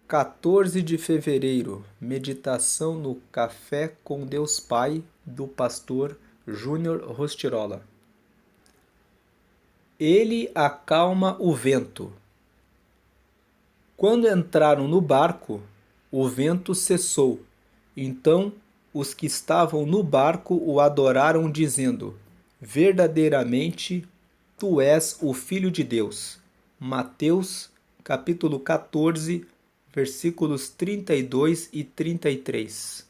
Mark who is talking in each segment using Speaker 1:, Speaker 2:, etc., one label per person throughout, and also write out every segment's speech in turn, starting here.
Speaker 1: 14 de fevereiro, meditação no Café com Deus Pai, do pastor Júnior Rostirola. Ele acalma o vento. Quando entraram no barco, o vento cessou. Então os que estavam no barco o adoraram, dizendo: Verdadeiramente, tu és o Filho de Deus. Mateus, capítulo 14, versículos 32 e 33.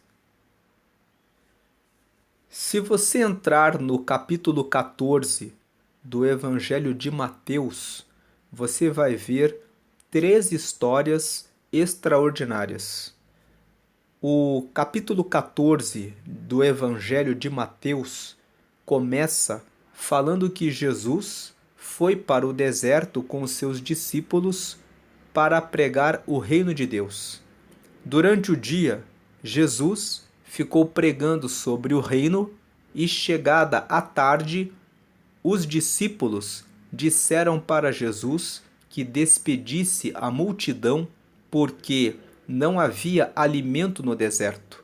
Speaker 1: Se você entrar no capítulo 14 do Evangelho de Mateus, você vai ver três histórias extraordinárias. O capítulo 14 do Evangelho de Mateus começa falando que Jesus foi para o deserto com os seus discípulos para pregar o reino de Deus. Durante o dia, Jesus ficou pregando sobre o reino e, chegada a tarde, os discípulos disseram para Jesus que despedisse a multidão porque não havia alimento no deserto.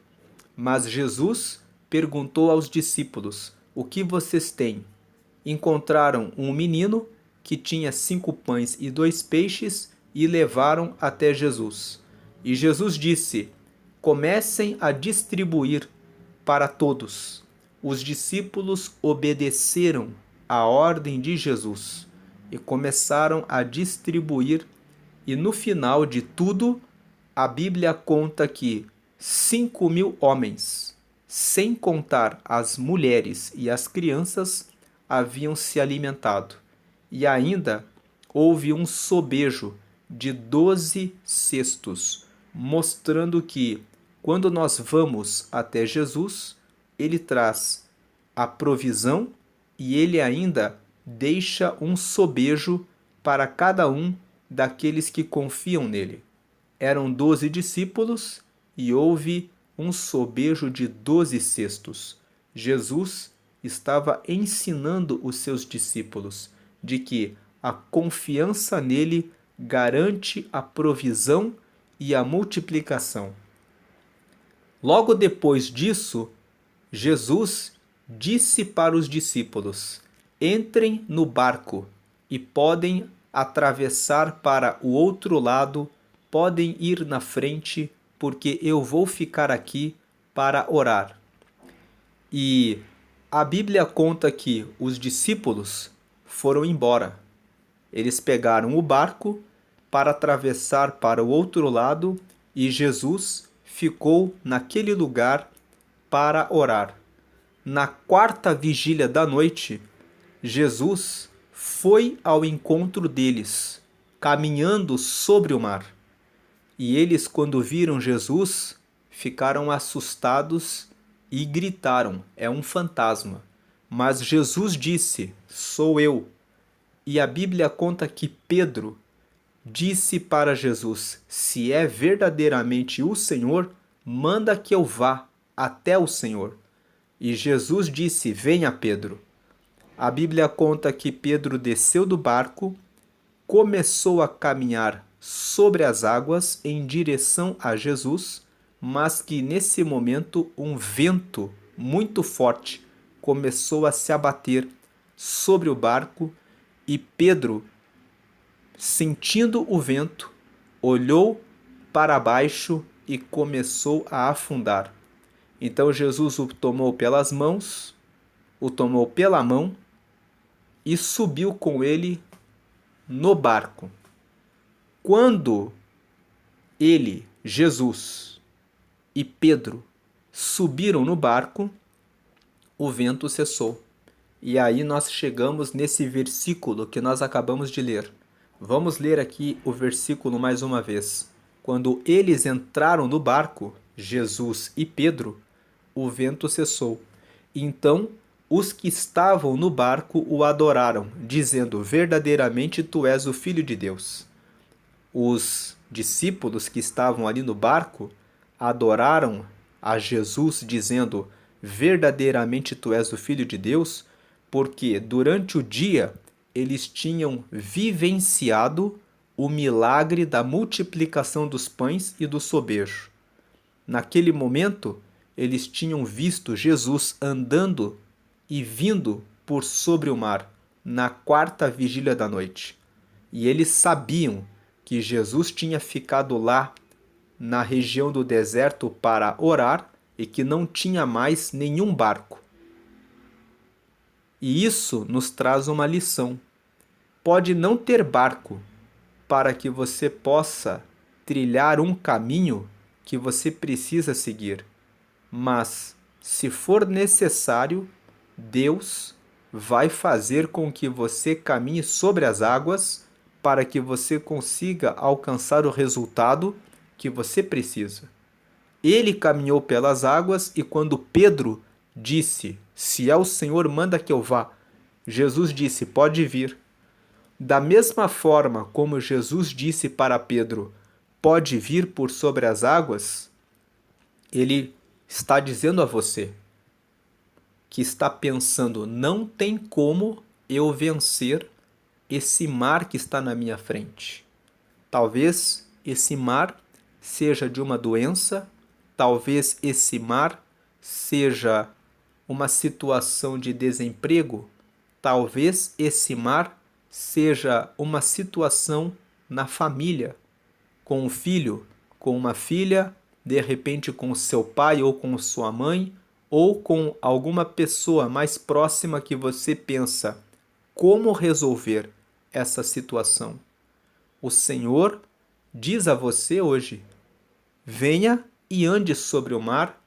Speaker 1: Mas Jesus perguntou aos discípulos: O que vocês têm? Encontraram um menino que tinha 5 pães e 2 peixes e levaram até Jesus. E Jesus disse: Comecem a distribuir para todos. Os discípulos obedeceram à ordem de Jesus e começaram a distribuir, e no final de tudo, a Bíblia conta que 5.000 homens, sem contar as mulheres e as crianças, haviam se alimentado. E ainda houve um sobejo de 12 cestos, mostrando que, quando nós vamos até Jesus, ele traz a provisão e ele ainda deixa um sobejo para cada um daqueles que confiam nele. Eram 12 discípulos e houve um sobejo de 12 cestos. Jesus estava ensinando os seus discípulos de que a confiança nele garante a provisão e a multiplicação. Logo depois disso, Jesus disse para os discípulos: Entrem no barco e podem atravessar para o outro lado, podem ir na frente, porque eu vou ficar aqui para orar. E a Bíblia conta que os discípulos foram embora. Eles pegaram o barco para atravessar para o outro lado e Jesus ficou naquele lugar para orar. Na 4ª vigília da noite, Jesus foi ao encontro deles, caminhando sobre o mar. E eles, quando viram Jesus, ficaram assustados e gritaram: É um fantasma. Mas Jesus disse: Sou eu. E a Bíblia conta que Pedro disse para Jesus: Se é verdadeiramente o Senhor, manda que eu vá até o Senhor. E Jesus disse: Venha, Pedro. A Bíblia conta que Pedro desceu do barco, começou a caminhar sobre as águas em direção a Jesus, mas que nesse momento um vento muito forte começou a se abater sobre o barco e Pedro, sentindo o vento, olhou para baixo e começou a afundar. Então Jesus o tomou pelas mãos, o tomou pela mão e subiu com ele no barco. Quando ele, Jesus e Pedro subiram no barco, o vento cessou. E aí nós chegamos nesse versículo que nós acabamos de ler. Vamos ler aqui o versículo mais uma vez. Quando eles entraram no barco, Jesus e Pedro, o vento cessou. Então os que estavam no barco o adoraram, dizendo: Verdadeiramente tu és o Filho de Deus. Os discípulos que estavam ali no barco adoraram a Jesus, dizendo: Verdadeiramente tu és o Filho de Deus, porque durante o dia eles tinham vivenciado o milagre da multiplicação dos pães e do sobejo. Naquele momento, eles tinham visto Jesus andando e vindo por sobre o mar, na quarta vigília da noite. E eles sabiam que Jesus tinha ficado lá na região do deserto para orar e que não tinha mais nenhum barco. E isso nos traz uma lição. Pode não ter barco para que você possa trilhar um caminho que você precisa seguir, mas se for necessário, Deus vai fazer com que você caminhe sobre as águas para que você consiga alcançar o resultado que você precisa. Ele caminhou pelas águas e quando Pedro disse: "Se é o Senhor, manda que eu vá", Jesus disse: "Pode vir". Da mesma forma como Jesus disse para Pedro: "Pode vir por sobre as águas", ele está dizendo a você que está pensando: não tem como eu vencer esse mar que está na minha frente. Talvez esse mar seja de uma doença, talvez esse mar seja uma situação de desemprego, talvez esse mar seja uma situação na família, com um filho, com uma filha, de repente com seu pai ou com sua mãe, ou com alguma pessoa mais próxima que você pensa: como resolver essa situação? O Senhor diz a você hoje: venha e ande sobre o mar,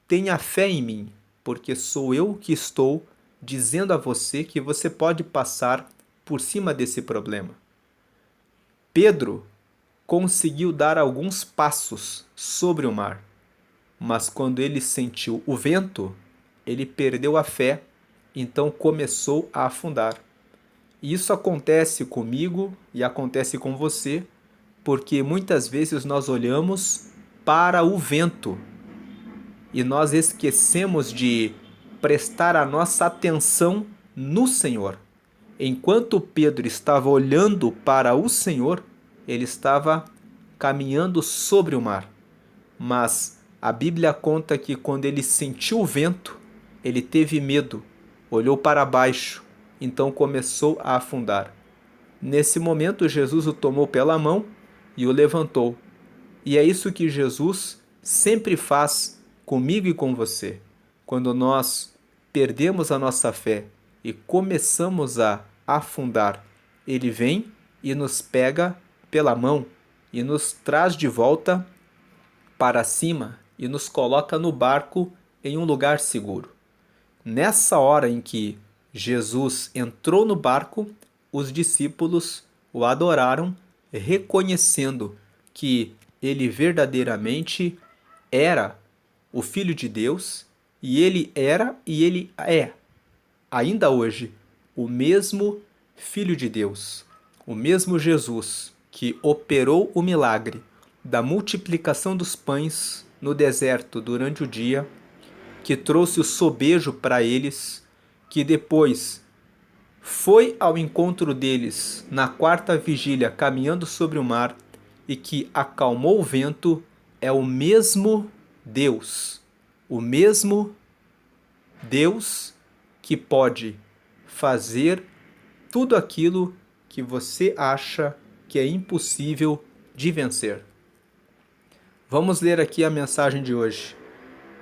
Speaker 1: tenha fé em mim, porque sou eu que estou dizendo a você que você pode passar por cima desse problema. Pedro conseguiu dar alguns passos sobre o mar, mas quando ele sentiu o vento, ele perdeu a fé, então começou a afundar. E isso acontece comigo e acontece com você, porque muitas vezes nós olhamos para o vento e nós esquecemos de prestar a nossa atenção no Senhor. Enquanto Pedro estava olhando para o Senhor, ele estava caminhando sobre o mar. Mas a Bíblia conta que quando ele sentiu o vento, ele teve medo, olhou para baixo, então começou a afundar. Nesse momento, Jesus o tomou pela mão e o levantou. E é isso que Jesus sempre faz comigo e com você. Quando nós perdemos a nossa fé e começamos a afundar, ele vem e nos pega pela mão e nos traz de volta para cima e nos coloca no barco em um lugar seguro. Nessa hora em que Jesus entrou no barco, os discípulos o adoraram, reconhecendo que ele verdadeiramente era o Filho de Deus, e ele era e ele é, ainda hoje, o mesmo Filho de Deus, o mesmo Jesus que operou o milagre da multiplicação dos pães no deserto durante o dia, que trouxe o sobejo para eles, que depois foi ao encontro deles na quarta vigília caminhando sobre o mar e que acalmou o vento, é o mesmo Deus que pode fazer tudo aquilo que você acha que é impossível de vencer. Vamos ler aqui a mensagem de hoje.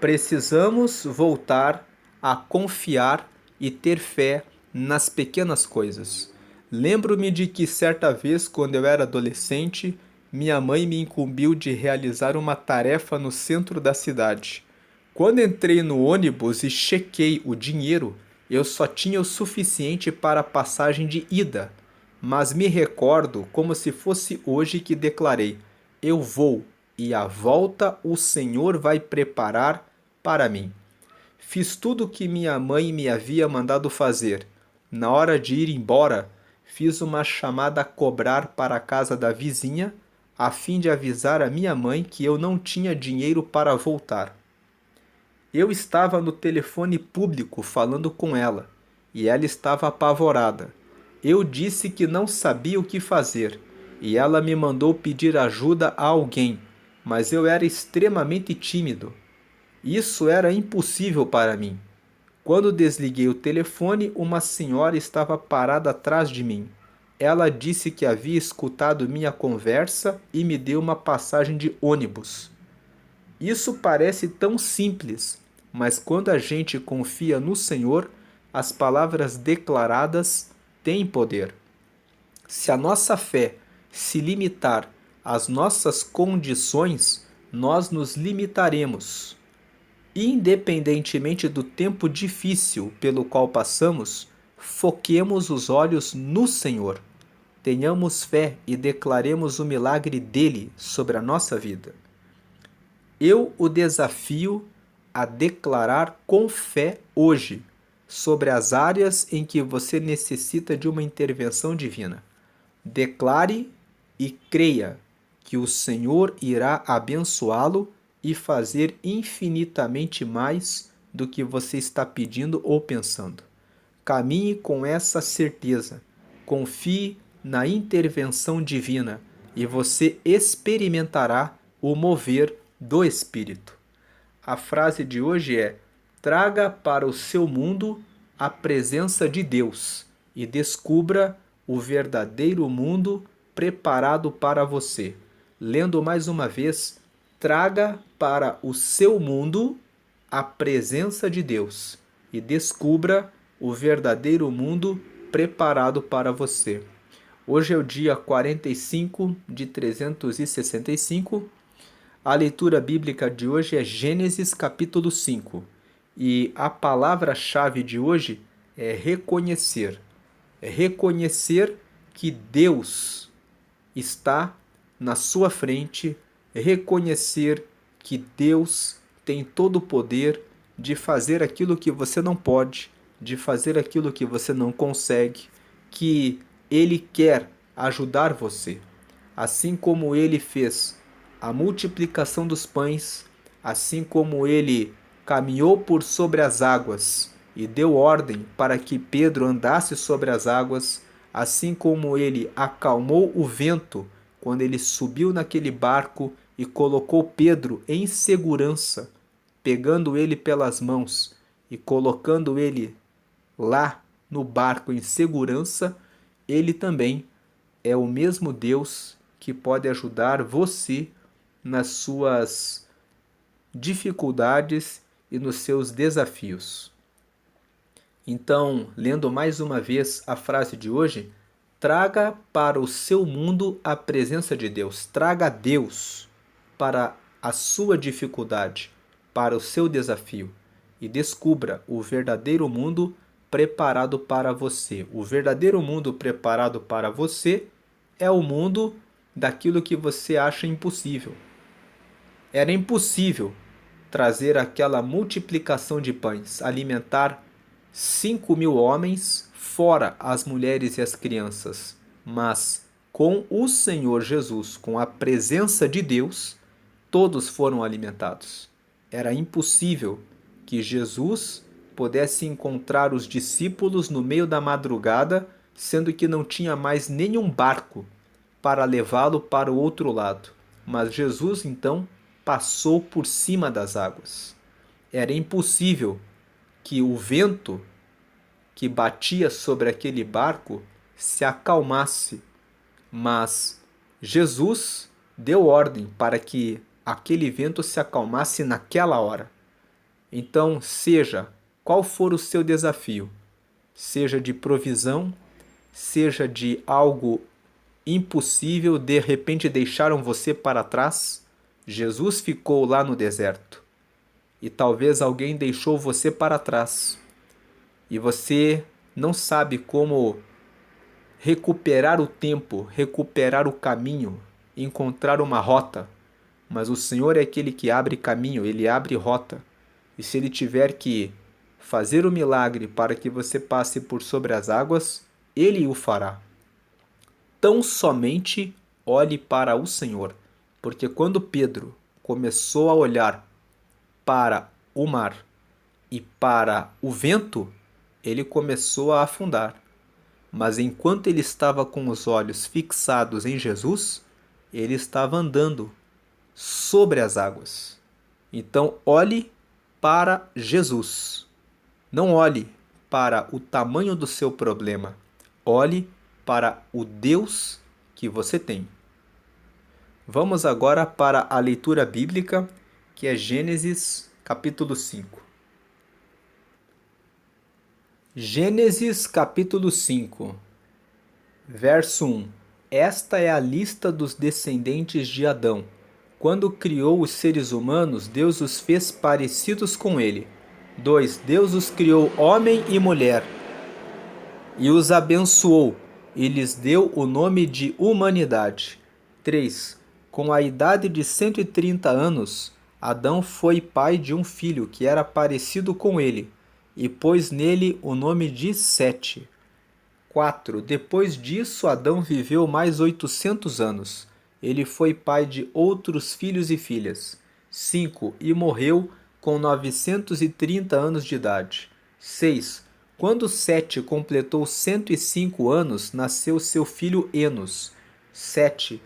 Speaker 1: Precisamos voltar a confiar e ter fé nas pequenas coisas. Lembro-me de que certa vez, quando eu era adolescente, minha mãe me incumbiu de realizar uma tarefa no centro da cidade. Quando entrei no ônibus e chequei o dinheiro, eu só tinha o suficiente para a passagem de ida, mas me recordo como se fosse hoje que declarei: eu vou, e a volta o Senhor vai preparar para mim. Fiz tudo o que minha mãe me havia mandado fazer. Na hora de ir embora, fiz uma chamada a cobrar para a casa da vizinha, a fim de avisar a minha mãe que eu não tinha dinheiro para voltar. Eu estava no telefone público falando com ela, e ela estava apavorada. Eu disse que não sabia o que fazer, e ela me mandou pedir ajuda a alguém, mas eu era extremamente tímido. Isso era impossível para mim. Quando desliguei o telefone, uma senhora estava parada atrás de mim. Ela disse que havia escutado minha conversa e me deu uma passagem de ônibus. Isso parece tão simples, mas quando a gente confia no Senhor, as palavras declaradas têm poder. Se a nossa fé se limitar às nossas condições, nós nos limitaremos. Independentemente do tempo difícil pelo qual passamos, foquemos os olhos no Senhor. Tenhamos fé e declaremos o milagre dele sobre a nossa vida. Eu o desafio a declarar com fé hoje sobre as áreas em que você necessita de uma intervenção divina. Declare e creia que o Senhor irá abençoá-lo e fazer infinitamente mais do que você está pedindo ou pensando. Caminhe com essa certeza. Confie na intervenção divina e você experimentará o mover do Espírito. A frase de hoje é: traga para o seu mundo a presença de Deus e descubra o verdadeiro mundo preparado para você. Lendo mais uma vez: traga para o seu mundo a presença de Deus e descubra o verdadeiro mundo preparado para você. Hoje é o dia 45 de 365. A leitura bíblica de hoje é Gênesis capítulo 5. E a palavra-chave de hoje é reconhecer. É reconhecer que Deus está na sua frente, reconhecer que Deus tem todo o poder de fazer aquilo que você não pode, de fazer aquilo que você não consegue, que Ele quer ajudar você. Assim como Ele fez a multiplicação dos pães, assim como Ele caminhou por sobre as águas e deu ordem para que Pedro andasse sobre as águas, assim como Ele acalmou o vento quando Ele subiu naquele barco e colocou Pedro em segurança, pegando ele pelas mãos e colocando ele lá no barco em segurança, Ele também é o mesmo Deus que pode ajudar você nas suas dificuldades e nos seus desafios. Então, lendo mais uma vez a frase de hoje, traga para o seu mundo a presença de Deus. Traga Deus para a sua dificuldade, para o seu desafio. E descubra o verdadeiro mundo preparado para você. O verdadeiro mundo preparado para você é o mundo daquilo que você acha impossível. Era impossível trazer aquela multiplicação de pães, alimentar 5.000 homens, fora as mulheres e as crianças. Mas com o Senhor Jesus, com a presença de Deus, todos foram alimentados. Era impossível que Jesus pudesse encontrar os discípulos no meio da madrugada, sendo que não tinha mais nenhum barco para levá-lo para o outro lado. Mas Jesus, então, passou por cima das águas. Era impossível que o vento que batia sobre aquele barco se acalmasse, mas Jesus deu ordem para que aquele vento se acalmasse naquela hora. Então, seja qual for o seu desafio, seja de provisão, seja de algo impossível, de repente deixaram você para trás, Jesus ficou lá no deserto. E talvez alguém deixou você para trás. E você não sabe como recuperar o tempo, recuperar o caminho, encontrar uma rota. Mas o Senhor é aquele que abre caminho, Ele abre rota. E se Ele tiver que fazer o milagre para que você passe por sobre as águas, Ele o fará. Tão somente olhe para o Senhor, porque quando Pedro começou a olhar para o mar e para o vento, ele começou a afundar. mas enquanto ele estava com os olhos fixados em Jesus, ele estava andando sobre as águas. Então, olhe para Jesus. Não olhe para o tamanho do seu problema. Olhe para o Deus que você tem. Vamos agora para a leitura bíblica, que é Gênesis capítulo 5. Gênesis capítulo 5, verso 1. Esta é a lista dos descendentes de Adão. Quando criou os seres humanos, Deus os fez parecidos com ele. 2. Deus os criou homem e mulher e os abençoou e lhes deu o nome de humanidade. 3. Com a idade de 130 anos, Adão foi pai de um filho que era parecido com ele, e pôs nele o nome de Sete. 4. Depois disso, Adão viveu mais 800 anos. Ele foi pai de outros filhos e filhas. 5. E morreu com 930 anos de idade. 6. Quando Sete completou 105 anos, nasceu seu filho Enos. 7.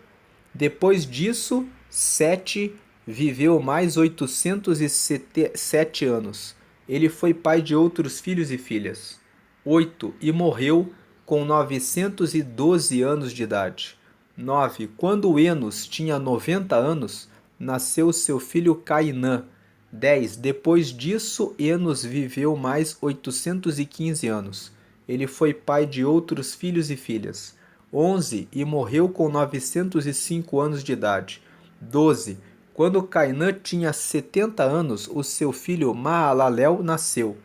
Speaker 1: Depois disso, Sete viveu mais 807 anos. Ele foi pai de outros filhos e filhas. 8. E morreu com 912 anos de idade. 9. Quando Enos tinha 90 anos, nasceu seu filho Cainã. 10. Depois disso, Enos viveu mais 815 anos. Ele foi pai de outros filhos e filhas. 11. E morreu com 905 anos de idade. 12. Quando Cainã tinha 70 anos, o seu filho Maalalel nasceu.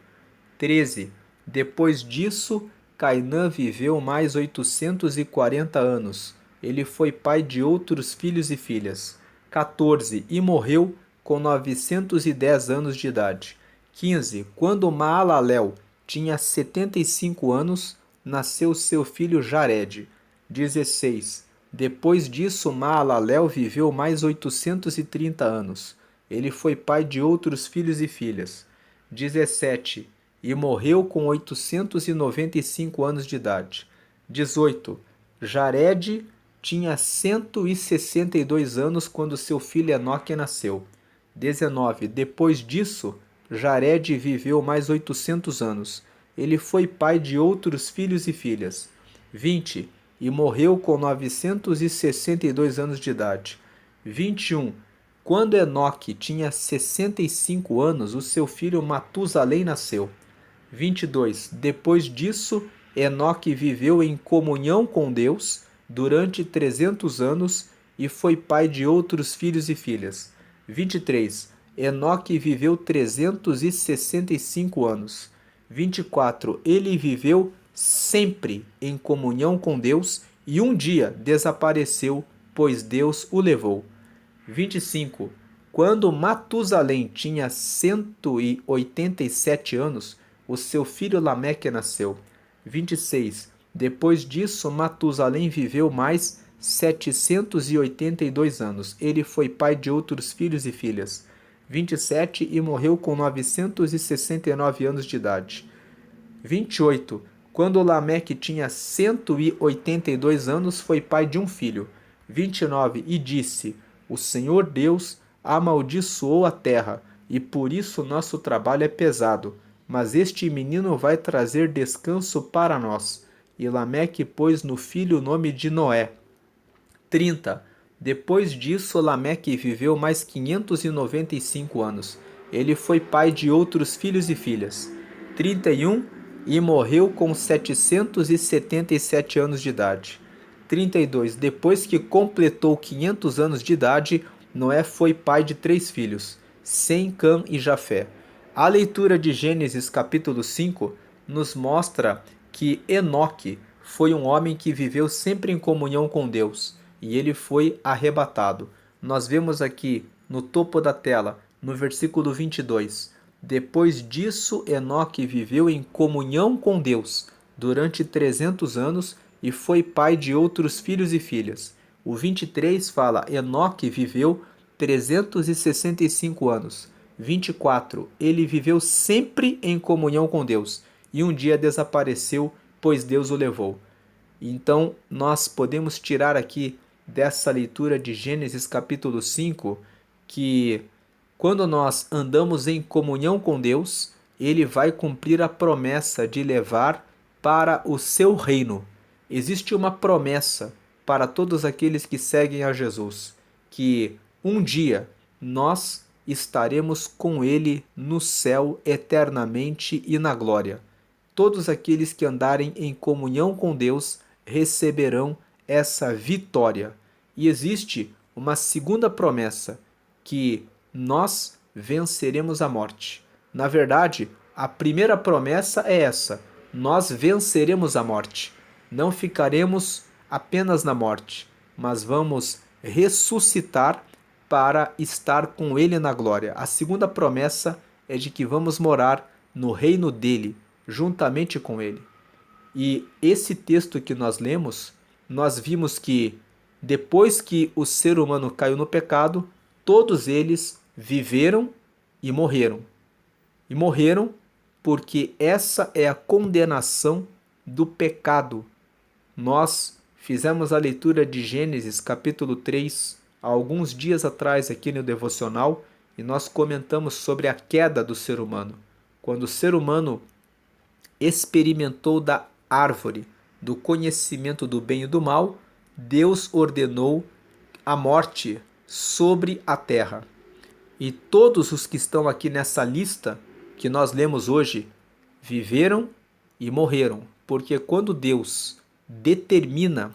Speaker 1: 13. Depois disso, Cainã viveu mais 840 anos. Ele foi pai de outros filhos e filhas. 14. E morreu com 910 anos de idade. 15. Quando Maalalel tinha 75 anos, nasceu seu filho Jared. 16. Depois disso, Maalalel viveu mais 830 anos. Ele foi pai de outros filhos e filhas. 17. E morreu com 895 anos de idade. 18. Jared tinha 162 anos quando seu filho Enoque nasceu. 19. Depois disso, Jared viveu mais 800 anos. Ele foi pai de outros filhos e filhas. 20. E morreu com 962 anos de idade. 21. Quando Enoque tinha 65 anos, o seu filho Matusalém nasceu. 22. Depois disso, Enoque viveu em comunhão com Deus durante 300 anos e foi pai de outros filhos e filhas. 23. Enoque viveu 365 anos. 24. Ele viveu sempre em comunhão com Deus e um dia desapareceu, pois Deus o levou. 25. Quando Matusalém tinha 187 anos, o seu filho Lameque nasceu. 26. Depois disso, Matusalém viveu mais 782 anos. Ele foi pai de outros filhos e filhas. 27. E morreu com 969 anos de idade. 28. Quando Lameque tinha 182 anos, foi pai de um filho. 29. E disse: O Senhor Deus amaldiçoou a terra, e por isso nosso trabalho é pesado. Mas este menino vai trazer descanso para nós. E Lameque pôs no filho o nome de Noé. 30. Depois disso, Lameque viveu mais 595 anos. Ele foi pai de outros filhos e filhas. 31. E morreu com 777 anos de idade. 32. Depois que completou 500 anos de idade, Noé foi pai de 3 filhos, Sem, Cã e Jafé. A leitura de Gênesis capítulo 5 nos mostra que Enoque foi um homem que viveu sempre em comunhão com Deus e ele foi arrebatado. Nós vemos aqui no topo da tela, no versículo 22, depois disso Enoque viveu em comunhão com Deus durante 300 anos e foi pai de outros filhos e filhas. O 23 fala, Enoque viveu 365 anos. 24. Ele viveu sempre em comunhão com Deus e um dia desapareceu, pois Deus o levou. Então, nós podemos tirar aqui dessa leitura de Gênesis capítulo 5 que quando nós andamos em comunhão com Deus, Ele vai cumprir a promessa de levar para o seu reino. Existe uma promessa para todos aqueles que seguem a Jesus, que um dia nós estaremos com Ele no céu eternamente e na glória. Todos aqueles que andarem em comunhão com Deus receberão essa vitória. E existe uma segunda promessa, que nós venceremos a morte. Na verdade, a primeira promessa é essa: nós venceremos a morte. Não ficaremos apenas na morte, mas vamos ressuscitar para estar com Ele na glória. A segunda promessa é de que vamos morar no reino dele, juntamente com Ele. E esse texto que nós lemos, nós vimos que depois que o ser humano caiu no pecado, todos eles viveram e morreram. E morreram porque essa é a condenação do pecado. Nós fizemos a leitura de Gênesis capítulo 3 há alguns dias atrás aqui no devocional e nós comentamos sobre a queda do ser humano. Quando o ser humano experimentou da árvore do conhecimento do bem e do mal, Deus ordenou a morte sobre a terra. E todos os que estão aqui nessa lista que nós lemos hoje viveram e morreram, porque quando Deus determina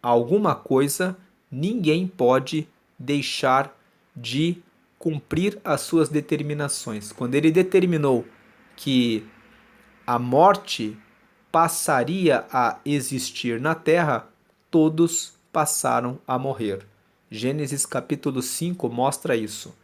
Speaker 1: alguma coisa, ninguém pode deixar de cumprir as suas determinações. Quando ele determinou que a morte passaria a existir na terra, todos passaram a morrer. Gênesis capítulo 5 mostra isso.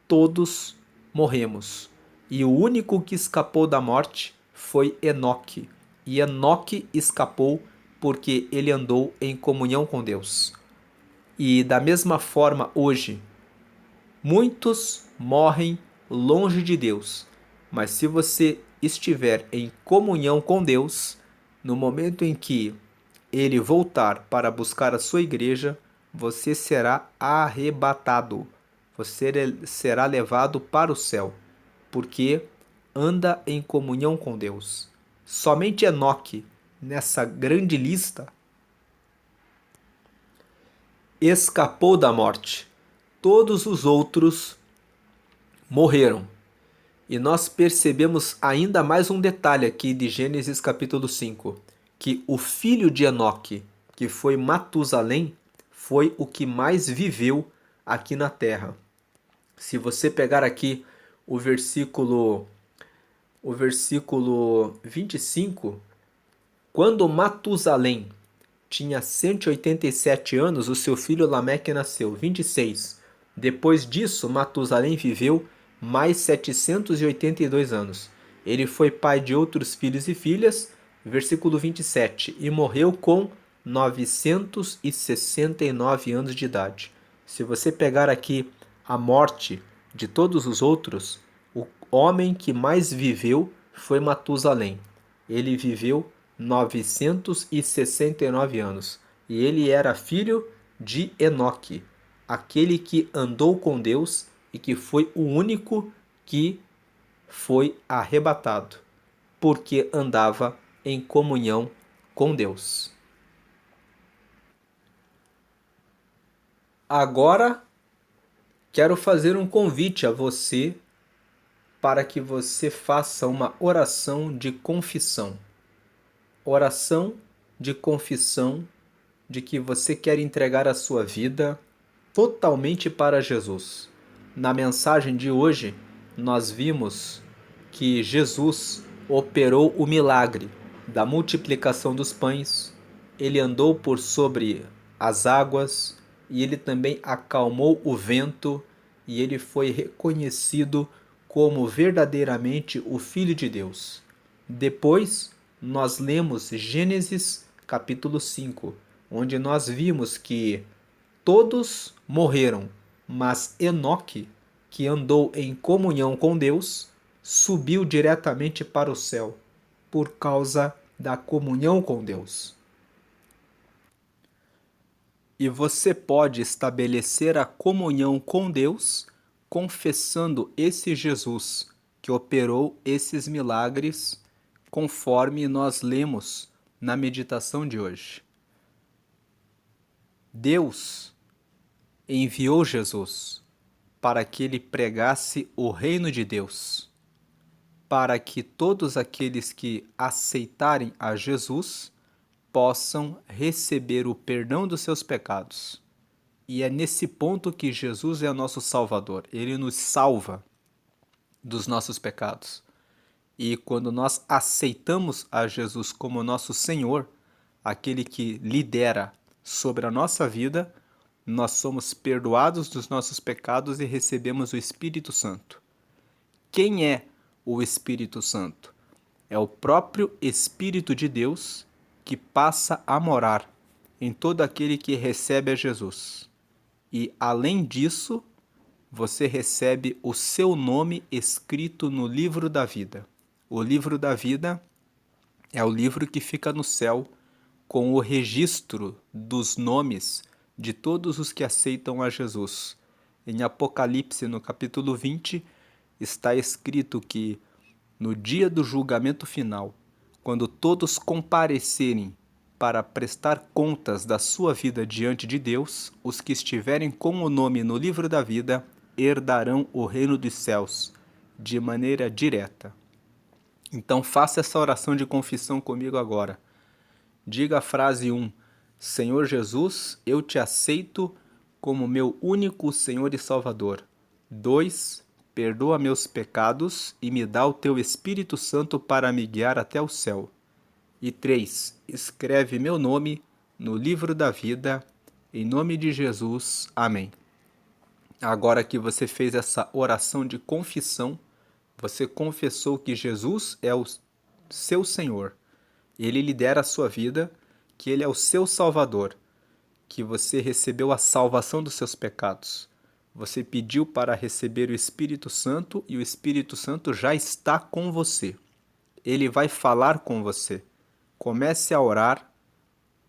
Speaker 1: Todos morremos. E o único que escapou da morte foi Enoque. E Enoque escapou porque ele andou em comunhão com Deus. E da mesma forma hoje, muitos morrem longe de Deus. Mas se você estiver em comunhão com Deus, no momento em que Ele voltar para buscar a sua igreja, você será arrebatado. Você será levado para o céu, porque anda em comunhão com Deus. Somente Enoque, nessa grande lista, escapou da morte. Todos os outros morreram. E nós percebemos ainda mais um detalhe aqui de Gênesis capítulo 5, que o filho de Enoque, que foi Matusalém, foi o que mais viveu aqui na terra. Se você pegar aqui o versículo 25, quando Matusalém tinha 187 anos, o seu filho Lameque nasceu. 26. Depois disso, Matusalém viveu mais 782 anos. Ele foi pai de outros filhos e filhas, versículo 27, e morreu com 969 anos de idade. Se você pegar aqui a morte de todos os outros, o homem que mais viveu foi Matusalém. Ele viveu 969 anos. E ele era filho de Enoque, aquele que andou com Deus e que foi o único que foi arrebatado, porque andava em comunhão com Deus. Agora, quero fazer um convite a você para que você faça uma oração de confissão. Oração de confissão de que você quer entregar a sua vida totalmente para Jesus. Na mensagem de hoje, nós vimos que Jesus operou o milagre da multiplicação dos pães, ele andou por sobre as águas e ele também acalmou o vento e ele foi reconhecido como verdadeiramente o Filho de Deus. Depois, nós lemos Gênesis capítulo 5, onde nós vimos que todos morreram, mas Enoque, que andou em comunhão com Deus, subiu diretamente para o céu, por causa da comunhão com Deus. E você pode estabelecer a comunhão com Deus confessando esse Jesus que operou esses milagres, conforme nós lemos na meditação de hoje. Deus enviou Jesus para que ele pregasse o reino de Deus, para que todos aqueles que aceitarem a Jesus possam receber o perdão dos seus pecados. E é nesse ponto que Jesus é nosso Salvador. Ele nos salva dos nossos pecados. E quando nós aceitamos a Jesus como nosso Senhor, aquele que lidera sobre a nossa vida, nós somos perdoados dos nossos pecados e recebemos o Espírito Santo. Quem é o Espírito Santo? É o próprio Espírito de Deus que passa a morar em todo aquele que recebe a Jesus. E, além disso, você recebe o seu nome escrito no livro da vida. O livro da vida é o livro que fica no céu com o registro dos nomes de todos os que aceitam a Jesus. Em Apocalipse, no capítulo 20, está escrito que no dia do julgamento final, quando todos comparecerem para prestar contas da sua vida diante de Deus, os que estiverem com o nome no livro da vida herdarão o reino dos céus de maneira direta. Então faça essa oração de confissão comigo agora. Diga a frase 1: Senhor Jesus, eu te aceito como meu único Senhor e Salvador. 2: perdoa meus pecados e me dá o teu Espírito Santo para me guiar até o céu. E 3: escreve meu nome no livro da vida. Em nome de Jesus. Amém. Agora que você fez essa oração de confissão, você confessou que Jesus é o seu Senhor. Ele lidera a sua vida, que Ele é o seu Salvador, que você recebeu a salvação dos seus pecados. Você pediu para receber o Espírito Santo e o Espírito Santo já está com você. Ele vai falar com você. Comece a orar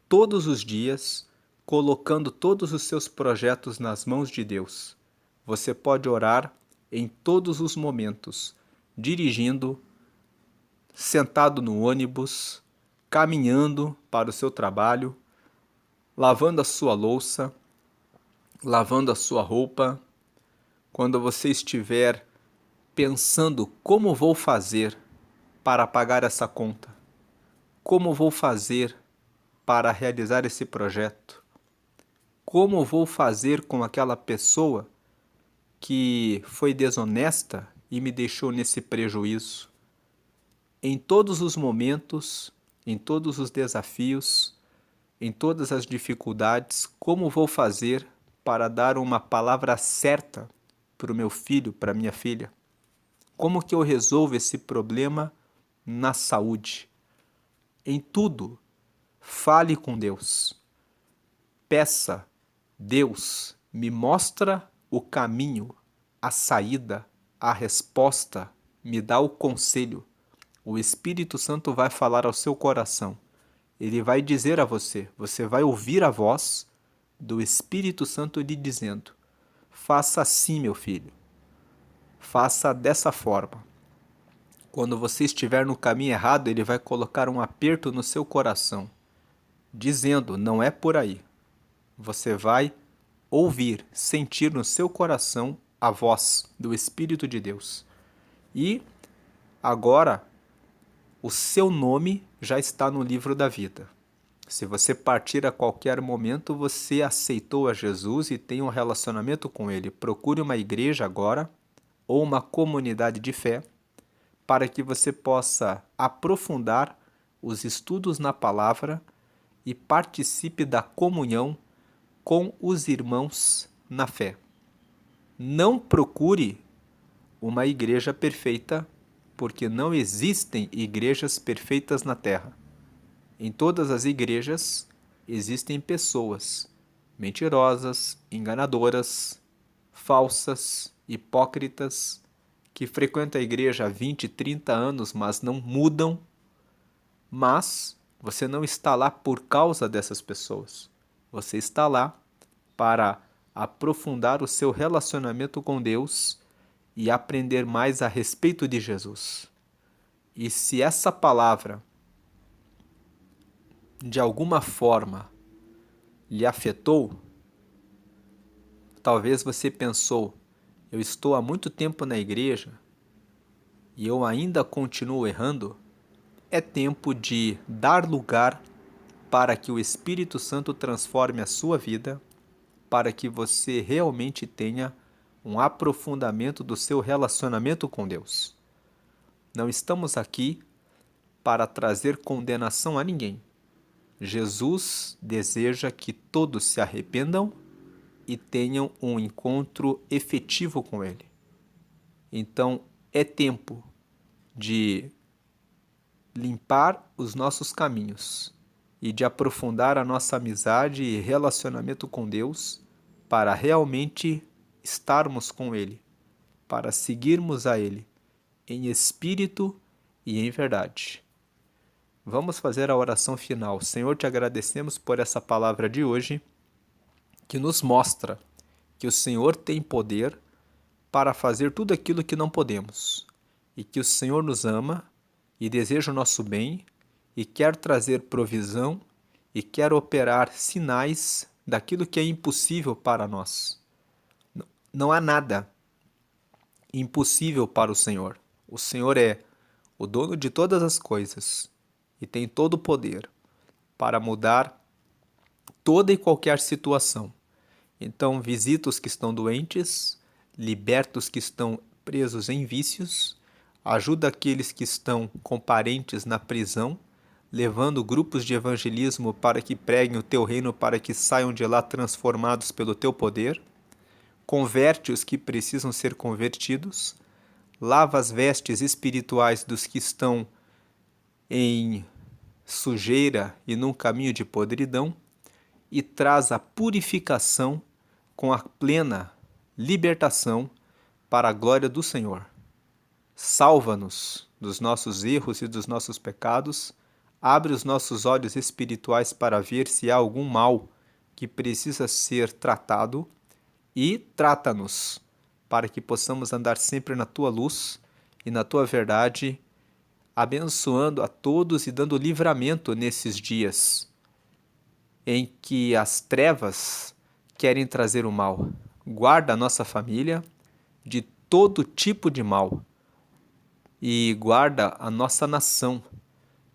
Speaker 1: todos os dias, colocando todos os seus projetos nas mãos de Deus. Você pode orar em todos os momentos, dirigindo, sentado no ônibus, caminhando para o seu trabalho, lavando a sua louça, lavando a sua roupa, quando você estiver pensando como vou fazer para pagar essa conta, como vou fazer para realizar esse projeto, como vou fazer com aquela pessoa que foi desonesta e me deixou nesse prejuízo. Em todos os momentos, em todos os desafios, em todas as dificuldades, como vou fazer para dar uma palavra certa para o meu filho, para a minha filha? Como que eu resolvo esse problema na saúde? Em tudo, fale com Deus. Peça, Deus, me mostra o caminho, a saída, a resposta, me dá o conselho. O Espírito Santo vai falar ao seu coração. Ele vai dizer a você, você vai ouvir a voz do Espírito Santo lhe dizendo: faça assim, meu filho. Faça dessa forma. Quando você estiver no caminho errado, ele vai colocar um aperto no seu coração, dizendo: não é por aí. Você vai ouvir, sentir no seu coração a voz do Espírito de Deus. E agora, o seu nome já está no livro da vida. Se você partir a qualquer momento, você aceitou a Jesus e tem um relacionamento com Ele. Procure uma igreja agora ou uma comunidade de fé para que você possa aprofundar os estudos na palavra e participe da comunhão com os irmãos na fé. Não procure uma igreja perfeita, porque não existem igrejas perfeitas na terra. Em todas as igrejas existem pessoas mentirosas, enganadoras, falsas, hipócritas, que frequentam a igreja há 20, 30 anos, mas não mudam. Mas você não está lá por causa dessas pessoas. Você está lá para aprofundar o seu relacionamento com Deus e aprender mais a respeito de Jesus. E se essa palavra, de alguma forma, lhe afetou, talvez você pensou, eu estou há muito tempo na igreja e eu ainda continuo errando, é tempo de dar lugar para que o Espírito Santo transforme a sua vida, para que você realmente tenha um aprofundamento do seu relacionamento com Deus. Não estamos aqui para trazer condenação a ninguém. Jesus deseja que todos se arrependam e tenham um encontro efetivo com Ele. Então, é tempo de limpar os nossos caminhos e de aprofundar a nossa amizade e relacionamento com Deus para realmente estarmos com Ele, para seguirmos a Ele em espírito e em verdade. Vamos fazer a oração final. Senhor, te agradecemos por essa palavra de hoje, que nos mostra que o Senhor tem poder para fazer tudo aquilo que não podemos, e que o Senhor nos ama e deseja o nosso bem, e quer trazer provisão, e quer operar sinais daquilo que é impossível para nós. Não há nada impossível para o Senhor. O Senhor é o dono de todas as coisas e tem todo o poder para mudar toda e qualquer situação. Então, visita os que estão doentes, liberta os que estão presos em vícios, ajuda aqueles que estão com parentes na prisão, levando grupos de evangelismo para que preguem o teu reino, para que saiam de lá transformados pelo teu poder. Converte os que precisam ser convertidos, lava as vestes espirituais dos que estão em sujeira e num caminho de podridão, e traz a purificação com a plena libertação para a glória do Senhor. Salva-nos dos nossos erros e dos nossos pecados, abre os nossos olhos espirituais para ver se há algum mal que precisa ser tratado e trata-nos para que possamos andar sempre na tua luz e na tua verdade, abençoando a todos e dando livramento nesses dias em que as trevas querem trazer o mal. Guarda a nossa família de todo tipo de mal e guarda a nossa nação,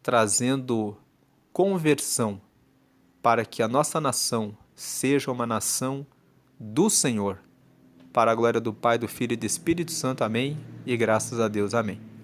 Speaker 1: trazendo conversão para que a nossa nação seja uma nação do Senhor. Para a glória do Pai, do Filho e do Espírito Santo. Amém. E graças a Deus. Amém.